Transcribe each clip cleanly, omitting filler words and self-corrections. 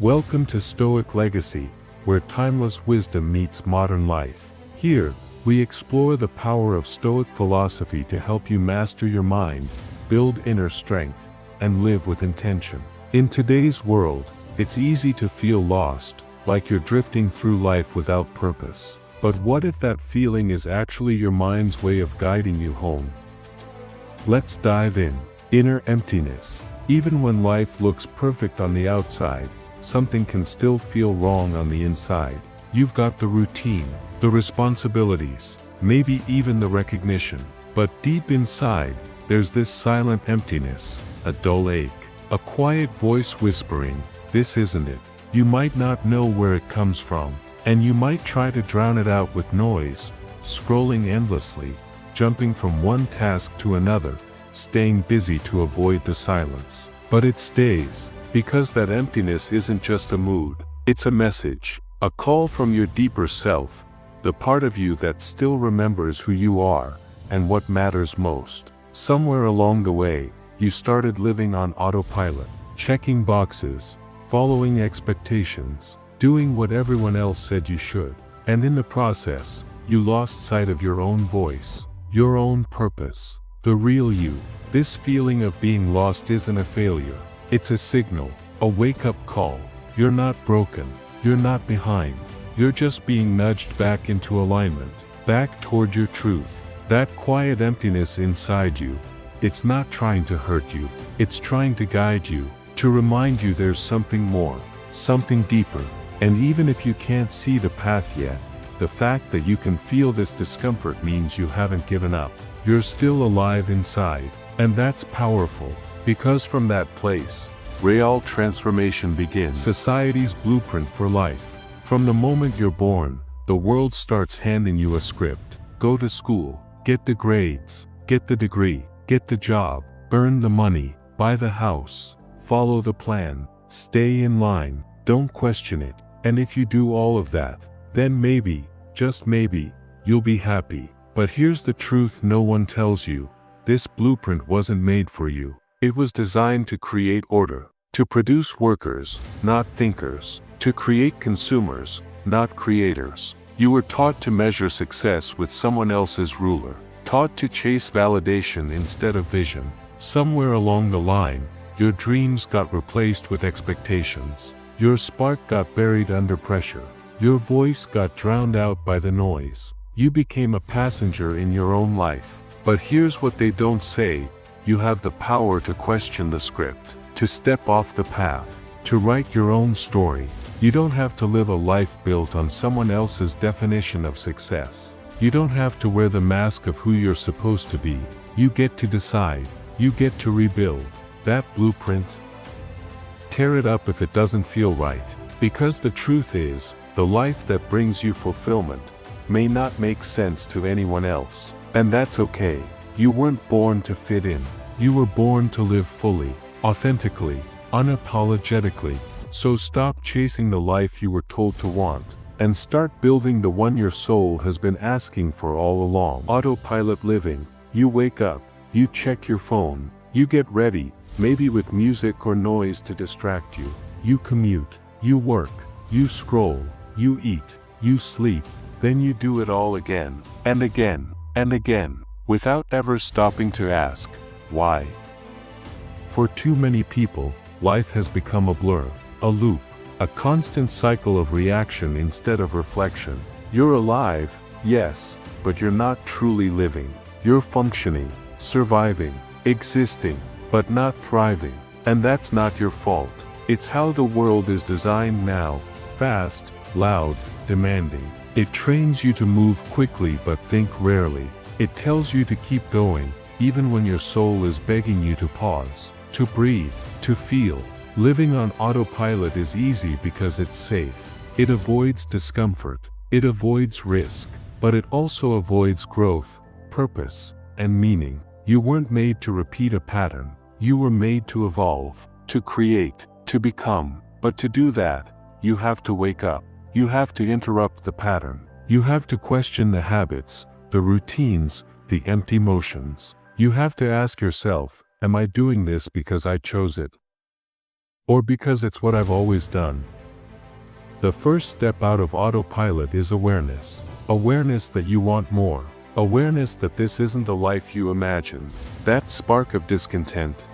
Welcome to Stoic Legacy, where timeless wisdom meets modern life. Here, we explore the power of Stoic philosophy to help you master your mind, build inner strength, and live with intention. In today's world, it's easy to feel lost, like you're drifting through life without purpose. But what if that feeling is actually your mind's way of guiding you home? Let's dive in. Inner emptiness. Even when life looks perfect on the outside, something can still feel wrong on the inside. You've got the routine, the responsibilities, maybe even the recognition. But deep inside, there's this silent emptiness, a dull ache, a quiet voice whispering, "This isn't it." You might not know where it comes from, and you might try to drown it out with noise, scrolling endlessly, jumping from one task to another, staying busy to avoid the silence. But it stays, because that emptiness isn't just a mood, it's a message, a call from your deeper self, the part of you that still remembers who you are, and what matters most. Somewhere along the way, you started living on autopilot, checking boxes, following expectations, doing what everyone else said you should. And in the process, you lost sight of your own voice, your own purpose, the real you. This feeling of being lost isn't a failure. It's a signal, a wake-up call. You're not broken, you're not behind. You're just being nudged back into alignment, back toward your truth. That quiet emptiness inside you, it's not trying to hurt you, it's trying to guide you, to remind you there's something more, something deeper. And even if you can't see the path yet, the fact that you can feel this discomfort means you haven't given up. You're still alive inside, and that's powerful. Because from that place, real transformation begins. Society's blueprint for life. From the moment you're born, the world starts handing you a script. Go to school, get the grades, get the degree, get the job, earn the money, buy the house, follow the plan, stay in line, don't question it. And if you do all of that, then maybe, just maybe, you'll be happy. But here's the truth no one tells you. This blueprint wasn't made for you. It was designed to create order, to produce workers, not thinkers, to create consumers, not creators. You were taught to measure success with someone else's ruler, taught to chase validation instead of vision. Somewhere along the line, your dreams got replaced with expectations. Your spark got buried under pressure. Your voice got drowned out by the noise. You became a passenger in your own life. But here's what they don't say. You have the power to question the script, to step off the path, to write your own story. You don't have to live a life built on someone else's definition of success. You don't have to wear the mask of who you're supposed to be. You get to decide. You get to rebuild that blueprint. Tear it up if it doesn't feel right. Because the truth is, the life that brings you fulfillment may not make sense to anyone else. And that's okay. You weren't born to fit in. You were born to live fully, authentically, unapologetically. So stop chasing the life you were told to want, and start building the one your soul has been asking for all along. Autopilot living. You wake up, you check your phone, you get ready, maybe with music or noise to distract you. You commute, you work, you scroll, you eat, you sleep, then you do it all again, and again, and again, without ever stopping to ask, why? For too many people, life has become a blur, a loop, a constant cycle of reaction instead of reflection. You're alive, yes, but you're not truly living. You're functioning, surviving, existing, but not thriving. And that's not your fault. It's how the world is designed now, fast, loud, demanding. It trains you to move quickly but think rarely. It tells you to keep going, even when your soul is begging you to pause, to breathe, to feel. Living on autopilot is easy because it's safe. It avoids discomfort, it avoids risk, but it also avoids growth, purpose, and meaning. You weren't made to repeat a pattern. You were made to evolve, to create, to become. But to do that, you have to wake up. You have to interrupt the pattern. You have to question the habits, the routines, the empty motions. You have to ask yourself, am I doing this because I chose it? or because it's what I've always done. The first step out of autopilot is awareness. Awareness that you want more. Awareness that this isn't the life you imagined. That spark of discontent.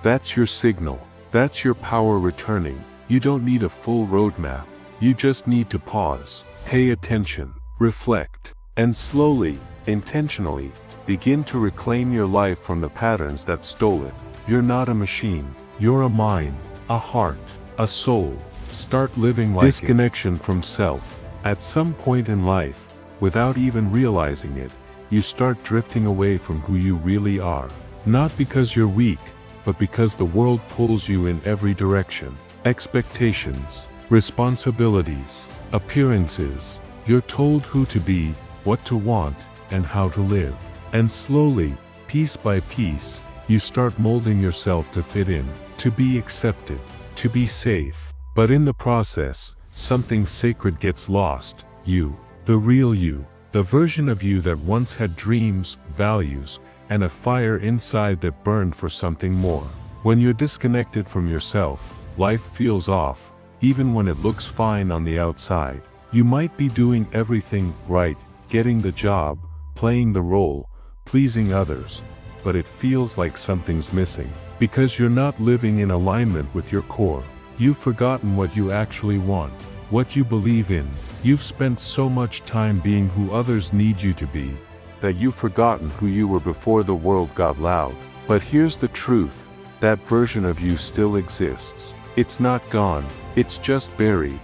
That's your signal. That's your power returning. You don't need a full roadmap. You just need to pause, pay attention, reflect, and slowly, intentionally, begin to reclaim your life from the patterns that stole it. You're not a machine. You're a mind, a heart, a soul. Start living like disconnection from self. At some point in life, without even realizing it, you start drifting away from who you really are. Not because you're weak, but because the world pulls you in every direction. Expectations, responsibilities, appearances. You're told who to be, what to want, and how to live. And slowly, piece by piece, you start molding yourself to fit in, to be accepted, to be safe. But in the process, something sacred gets lost. You, the real you, the version of you that once had dreams, values, and a fire inside that burned for something more. When you're disconnected from yourself, life feels off, even when it looks fine on the outside. You might be doing everything right, getting the job, playing the role, pleasing others, but it feels like something's missing, because you're not living in alignment with your core. You've forgotten what you actually want, what you believe in. You've spent so much time being who others need you to be, that you've forgotten who you were before the world got loud. But here's the truth, that version of you still exists. It's not gone, it's just buried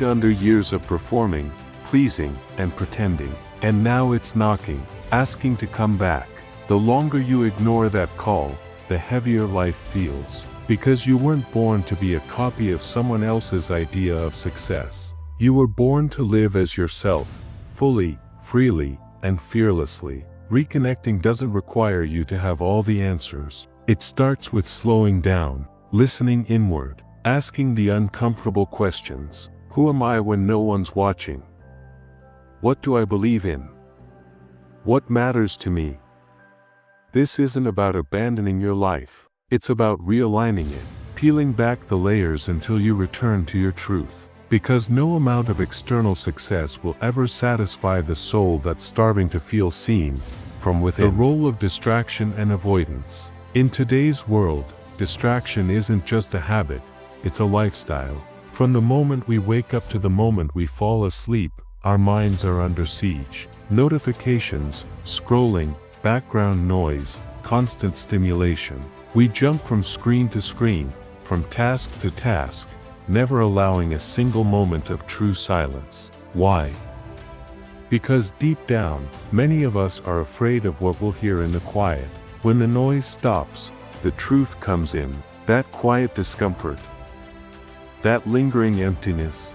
under years of performing, pleasing, and pretending. And now it's knocking, asking to come back. The longer you ignore that call, the heavier life feels. Because you weren't born to be a copy of someone else's idea of success. You were born to live as yourself, fully, freely, and fearlessly. Reconnecting doesn't require you to have all the answers. It starts with slowing down, listening inward, asking the uncomfortable questions. Who am I when no one's watching? What do I believe in? What matters to me? This isn't about abandoning your life. It's about realigning it, peeling back the layers until you return to your truth. Because no amount of external success will ever satisfy the soul that's starving to feel seen from within. The role of distraction and avoidance. In today's world, distraction isn't just a habit, it's a lifestyle. From the moment we wake up to the moment we fall asleep, our minds are under siege. Notifications, scrolling, background noise, constant stimulation. We jump from screen to screen, from task to task, never allowing a single moment of true silence. Why? Because deep down, many of us are afraid of what we'll hear in the quiet. When the noise stops, the truth comes in, that quiet discomfort, that lingering emptiness.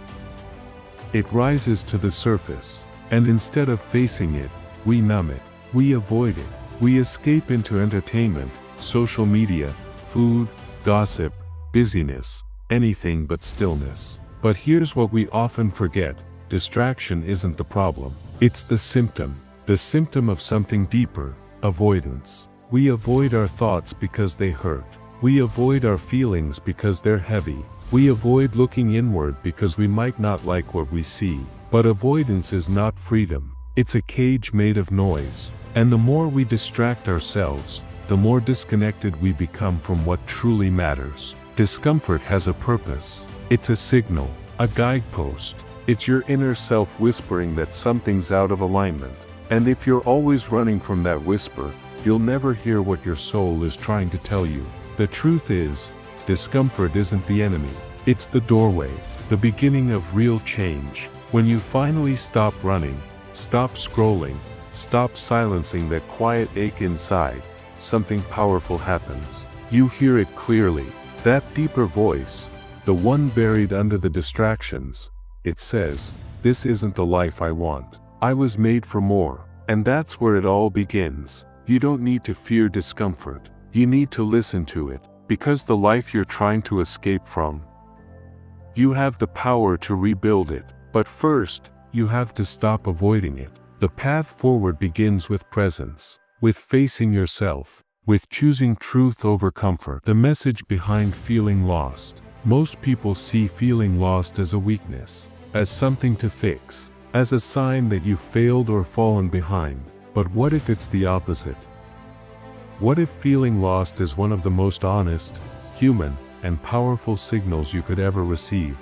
It rises to the surface, and instead of facing it, we numb it, we avoid it, we escape into entertainment, social media, food, gossip, busyness, anything but stillness. But here's what we often forget, distraction isn't the problem. It's the symptom of something deeper, avoidance. We avoid our thoughts because they hurt. We avoid our feelings because they're heavy. We avoid looking inward because we might not like what we see. But avoidance is not freedom. It's a cage made of noise. And the more we distract ourselves, the more disconnected we become from what truly matters. Discomfort has a purpose. It's a signal, a guidepost. It's your inner self whispering that something's out of alignment. And if you're always running from that whisper, you'll never hear what your soul is trying to tell you. The truth is, discomfort isn't the enemy. It's the doorway, the beginning of real change. When you finally stop running, stop scrolling, stop silencing that quiet ache inside, something powerful happens. You hear it clearly, that deeper voice, the one buried under the distractions. It says, "This isn't the life I want. I was made for more." And that's where it all begins. You don't need to fear discomfort. You need to listen to it, because the life you're trying to escape from, you have the power to rebuild it. But first, you have to stop avoiding it. The path forward begins with presence, with facing yourself, with choosing truth over comfort. The message behind feeling lost. Most people see feeling lost as a weakness, as something to fix, as a sign that you failed or fallen behind. But what if it's the opposite? What if feeling lost is one of the most honest, human, and powerful signals you could ever receive?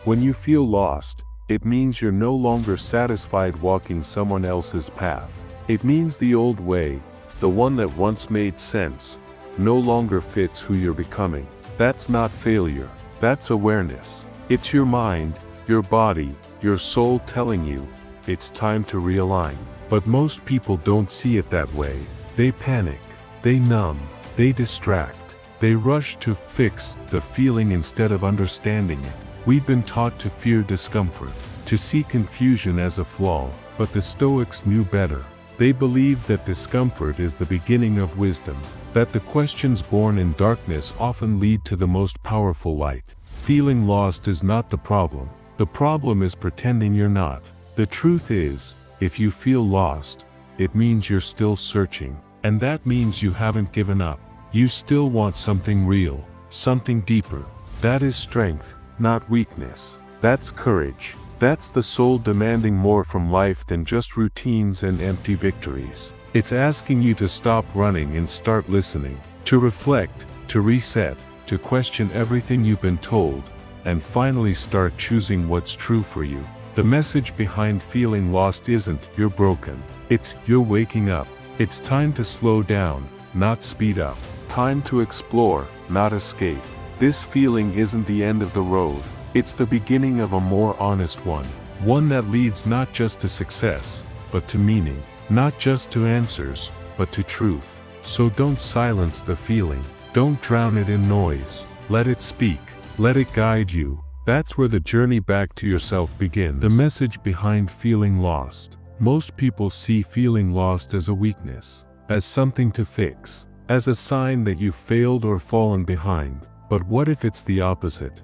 When you feel lost, it means you're no longer satisfied walking someone else's path. It means the old way, the one that once made sense, no longer fits who you're becoming. That's not failure, that's awareness. It's your mind, your body, your soul telling you, it's time to realign. But most people don't see it that way. They panic, they numb, they distract, they rush to fix the feeling instead of understanding it. We've been taught to fear discomfort, to see confusion as a flaw, but the Stoics knew better. They believed that discomfort is the beginning of wisdom, that the questions born in darkness often lead to the most powerful light. Feeling lost is not the problem. The problem is pretending you're not. The truth is, if you feel lost, it means you're still searching, and that means you haven't given up. You still want something real, something deeper. That is strength, not weakness. That's courage. That's the soul demanding more from life than just routines and empty victories. It's asking you to stop running and start listening, to reflect, to reset, to question everything you've been told, and finally start choosing what's true for you. The message behind feeling lost isn't "you're broken." It's "you're waking up." It's time to slow down, not speed up. Time to explore, not escape. This feeling isn't the end of the road. It's the beginning of a more honest one. One that leads not just to success, but to meaning. Not just to answers, but to truth. So don't silence the feeling. Don't drown it in noise. Let it speak. Let it guide you. That's where the journey back to yourself begins. The message behind feeling lost. Most people see feeling lost as a weakness, as something to fix, as a sign that you failed or fallen behind. But what if it's the opposite?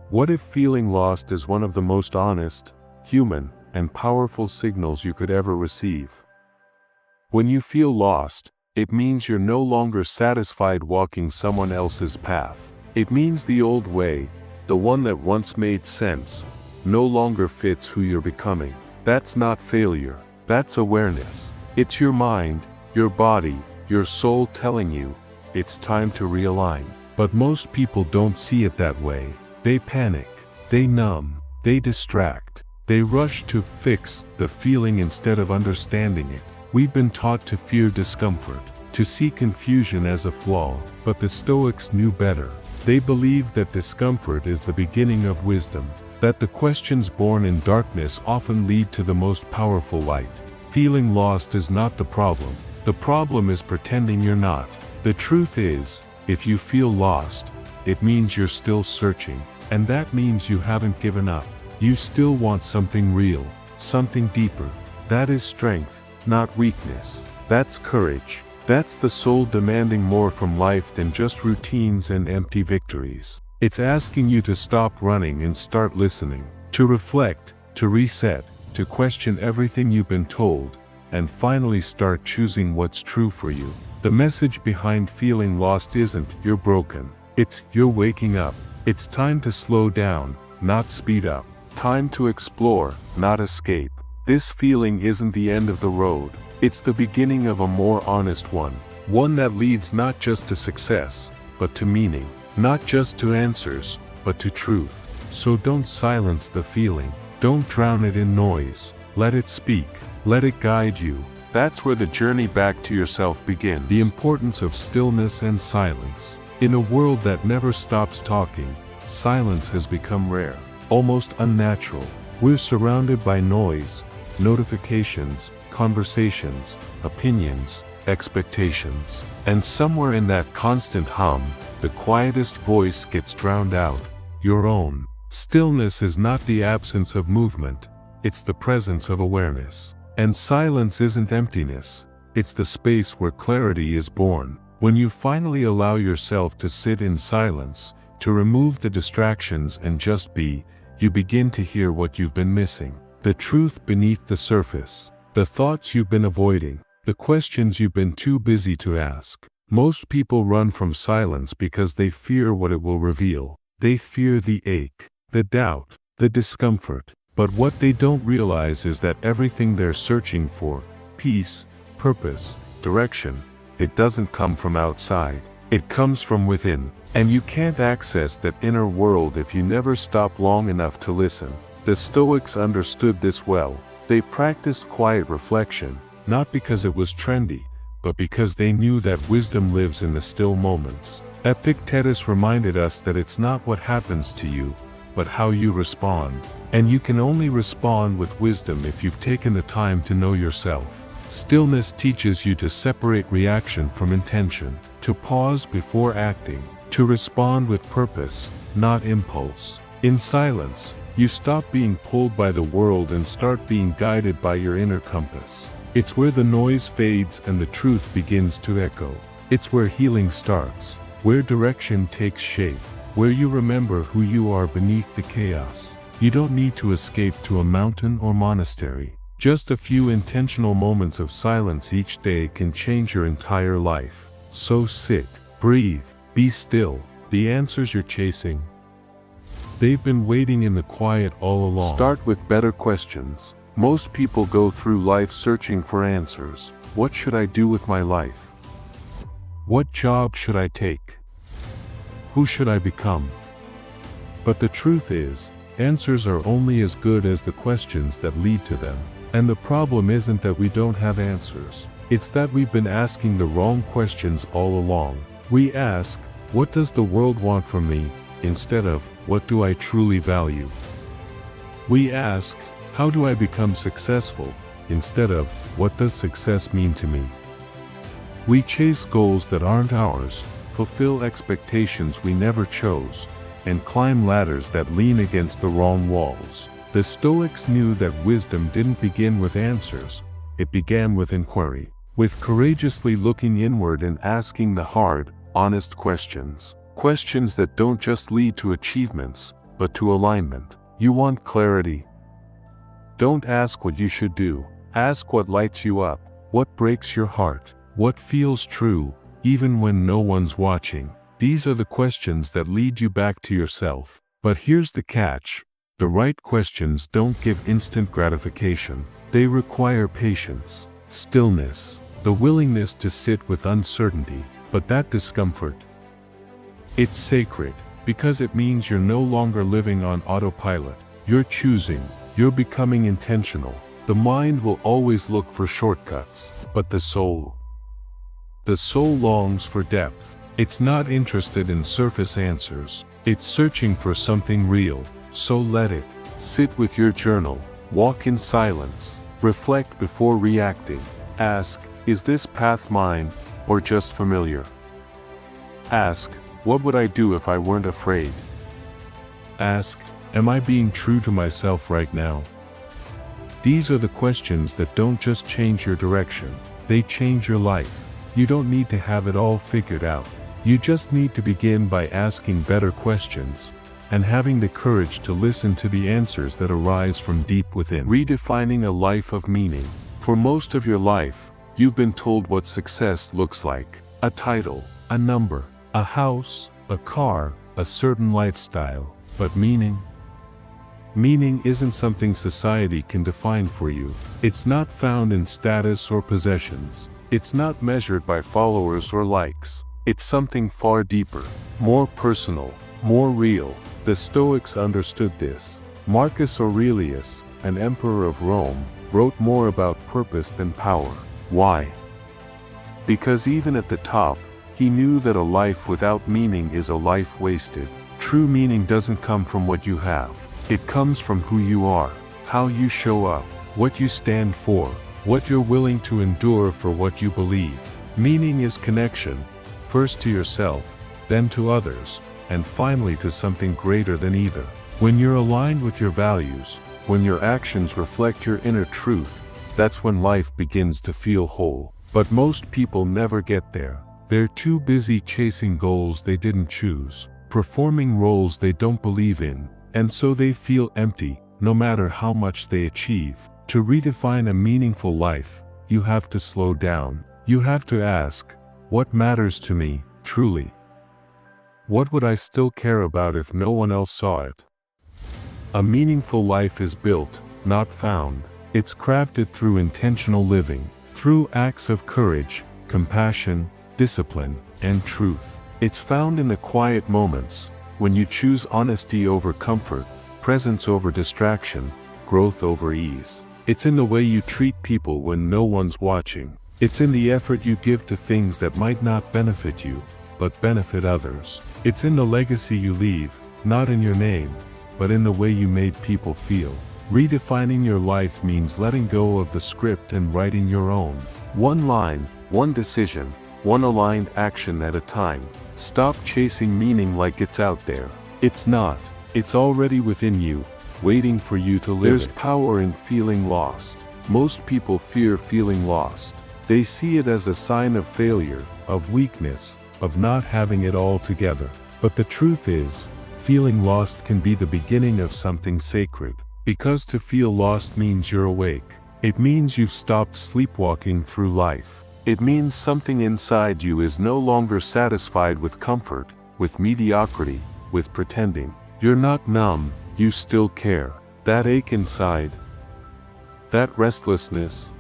What if feeling lost is one of the most honest, human, and powerful signals you could ever receive? When you feel lost, it means you're no longer satisfied walking someone else's path. It means the old way, the one that once made sense, no longer fits who you're becoming. That's not failure, that's awareness. It's your mind, your body, your soul telling you, it's time to realign. But most people don't see it that way. They panic, they numb, they distract, they rush to fix the feeling instead of understanding it. We've been taught to fear discomfort, to see confusion as a flaw, but the Stoics knew better. They believed that discomfort is the beginning of wisdom, that the questions born in darkness often lead to the most powerful light. Feeling lost is not the problem. The problem is pretending you're not. The truth is, if you feel lost, it means you're still searching, and that means you haven't given up. You still want something real, something deeper. That is strength, not weakness. That's courage. That's the soul demanding more from life than just routines and empty victories. It's asking you to stop running and start listening, to reflect, to reset, to question everything you've been told, and finally start choosing what's true for you. The message behind feeling lost isn't "you're broken." It's "you're waking up." It's time to slow down, not speed up. Time to explore, not escape. This feeling isn't the end of the road. It's the beginning of a more honest one. One that leads not just to success, but to meaning. Not just to answers, but to truth. So don't silence the feeling. Don't drown it in noise. Let it speak. Let it guide you. That's where the journey back to yourself begins. The importance of stillness and silence. In a world that never stops talking, silence has become rare, almost unnatural. We're surrounded by noise, notifications, conversations, opinions, expectations. And somewhere in that constant hum, the quietest voice gets drowned out, your own. Stillness is not the absence of movement, it's the presence of awareness. And silence isn't emptiness, it's the space where clarity is born. When you finally allow yourself to sit in silence, to remove the distractions and just be, you begin to hear what you've been missing. The truth beneath the surface. The thoughts you've been avoiding. The questions you've been too busy to ask. Most people run from silence because they fear what it will reveal. They fear the ache, the doubt, the discomfort. But what they don't realize is that everything they're searching for, peace, purpose, direction, it doesn't come from outside. It comes from within. And you can't access that inner world if you never stop long enough to listen. The Stoics understood this well. They practiced quiet reflection, not because it was trendy, but because they knew that wisdom lives in the still moments. Epictetus reminded us that it's not what happens to you, but how you respond. And you can only respond with wisdom if you've taken the time to know yourself. Stillness teaches you to separate reaction from intention, to pause before acting, to respond with purpose, not impulse. In silence, you stop being pulled by the world and start being guided by your inner compass. It's where the noise fades and the truth begins to echo. It's where healing starts, where direction takes shape, where you remember who you are beneath the chaos. You don't need to escape to a mountain or monastery. Just a few intentional moments of silence each day can change your entire life. So sit, breathe, be still. The answers you're chasing, they've been waiting in the quiet all along. Start with better questions. Most people go through life searching for answers. What should I do with my life? What job should I take? Who should I become? But the truth is, answers are only as good as the questions that lead to them. And the problem isn't that we don't have answers. It's that we've been asking the wrong questions all along. We ask, what does the world want from me? Instead of, what do I truly value? We ask, how do I become successful? Instead of, what does success mean to me? We chase goals that aren't ours, fulfill expectations we never chose, and climb ladders that lean against the wrong walls. The Stoics knew that wisdom didn't begin with answers, it began with inquiry, with courageously looking inward and asking the hard, honest questions. Questions that don't just lead to achievements, but to alignment. You want clarity? Don't ask what you should do. Ask what lights you up, what breaks your heart, what feels true, even when no one's watching. These are the questions that lead you back to yourself. But here's the catch. The right questions don't give instant gratification. They require patience, stillness, the willingness to sit with uncertainty. But that discomfort, it's sacred, because it means you're no longer living on autopilot. You're choosing, you're becoming intentional. The mind will always look for shortcuts, but the soul longs for depth. It's not interested in surface answers. It's searching for something real. So let it. Sit with your journal, walk in silence, reflect before reacting. Ask, is this path mine, or just familiar? Ask, what would I do if I weren't afraid? Ask, am I being true to myself right now? These are the questions that don't just change your direction, they change your life. You don't need to have it all figured out. You just need to begin by asking better questions, and having the courage to listen to the answers that arise from deep within. Redefining a life of meaning. For most of your life, you've been told what success looks like. A title, a number, a house, a car, a certain lifestyle. But meaning? Meaning isn't something society can define for you. It's not found in status or possessions. It's not measured by followers or likes. It's something far deeper, more personal, more real. The Stoics understood this. Marcus Aurelius, an emperor of Rome, wrote more about purpose than power. Why? Because even at the top, he knew that a life without meaning is a life wasted. True meaning doesn't come from what you have. It comes from who you are, how you show up, what you stand for, what you're willing to endure for what you believe. Meaning is connection, first to yourself, then to others, and finally to something greater than either. When you're aligned with your values, when your actions reflect your inner truth, that's when life begins to feel whole. But most people never get there. They're too busy chasing goals they didn't choose, performing roles they don't believe in, and so they feel empty, no matter how much they achieve. To redefine a meaningful life, you have to slow down. You have to ask, what matters to me, truly? What would I still care about if no one else saw it? A meaningful life is built, not found. It's crafted through intentional living, through acts of courage, compassion, discipline, and truth. It's found in the quiet moments, when you choose honesty over comfort, presence over distraction, growth over ease. It's in the way you treat people when no one's watching. It's in the effort you give to things that might not benefit you, but benefit others. It's in the legacy you leave, not in your name, but in the way you made people feel. Redefining your life means letting go of the script and writing your own. One line, one decision, one aligned action at a time. Stop chasing meaning like it's out there. It's not. It's already within you, waiting for you to live. There's power in feeling lost. Most people fear feeling lost. They see it as a sign of failure, of weakness, of not having it all together. But the truth is, feeling lost can be the beginning of something sacred. Because to feel lost means you're awake. It means you've stopped sleepwalking through life. It means something inside you is no longer satisfied with comfort, with mediocrity, with pretending. You're not numb, you still care. That ache inside, that restlessness,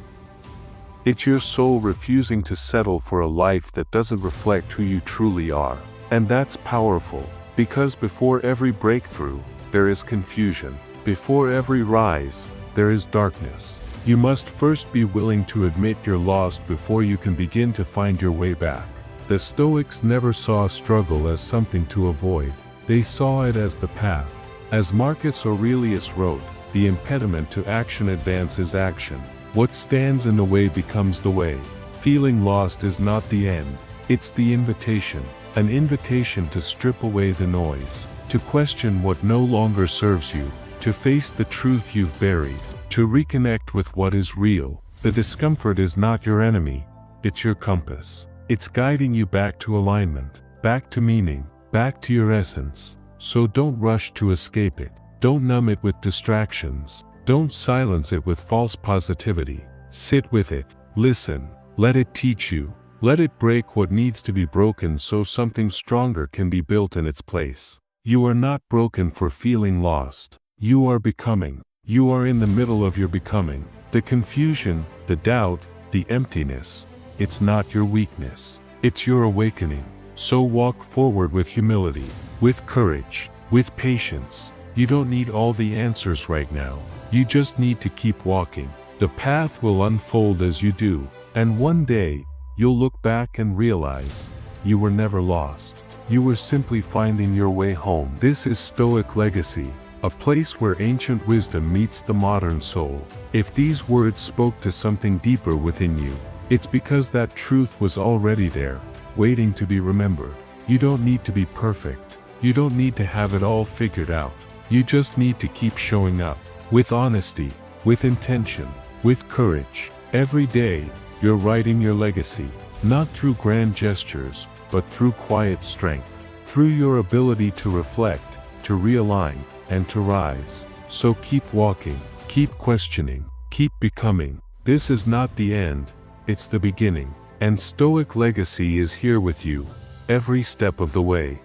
it's your soul refusing to settle for a life that doesn't reflect who you truly are. And that's powerful, because before every breakthrough, there is confusion. Before every rise, there is darkness. You must first be willing to admit you're lost before you can begin to find your way back. The Stoics never saw struggle as something to avoid. They saw it as the path. As Marcus Aurelius wrote, the impediment to action advances action. What stands in the way becomes the way. Feeling lost is not the end. It's the invitation. An invitation to strip away the noise. To question what no longer serves you. To face the truth you've buried. To reconnect with what is real. The discomfort is not your enemy. It's your compass. It's guiding you back to alignment. Back to meaning. Back to your essence. So don't rush to escape it. Don't numb it with distractions. Don't silence it with false positivity. Sit with it. Listen. Let it teach you. Let it break what needs to be broken so something stronger can be built in its place. You are not broken for feeling lost. You are becoming. You are in the middle of your becoming. The confusion, the doubt, the emptiness. It's not your weakness. It's your awakening. So walk forward with humility, with courage, with patience. You don't need all the answers right now. You just need to keep walking. The path will unfold as you do, and one day, you'll look back and realize, you were never lost. You were simply finding your way home. This is Stoic Legacy, a place where ancient wisdom meets the modern soul. If these words spoke to something deeper within you, it's because that truth was already there, waiting to be remembered. You don't need to be perfect. You don't need to have it all figured out. You just need to keep showing up, with honesty, with intention, with courage. Every day, you're writing your legacy, not through grand gestures, but through quiet strength, through your ability to reflect, to realign, and to rise. So keep walking, keep questioning, keep becoming. This is not the end, it's the beginning. And Stoic Legacy is here with you, every step of the way.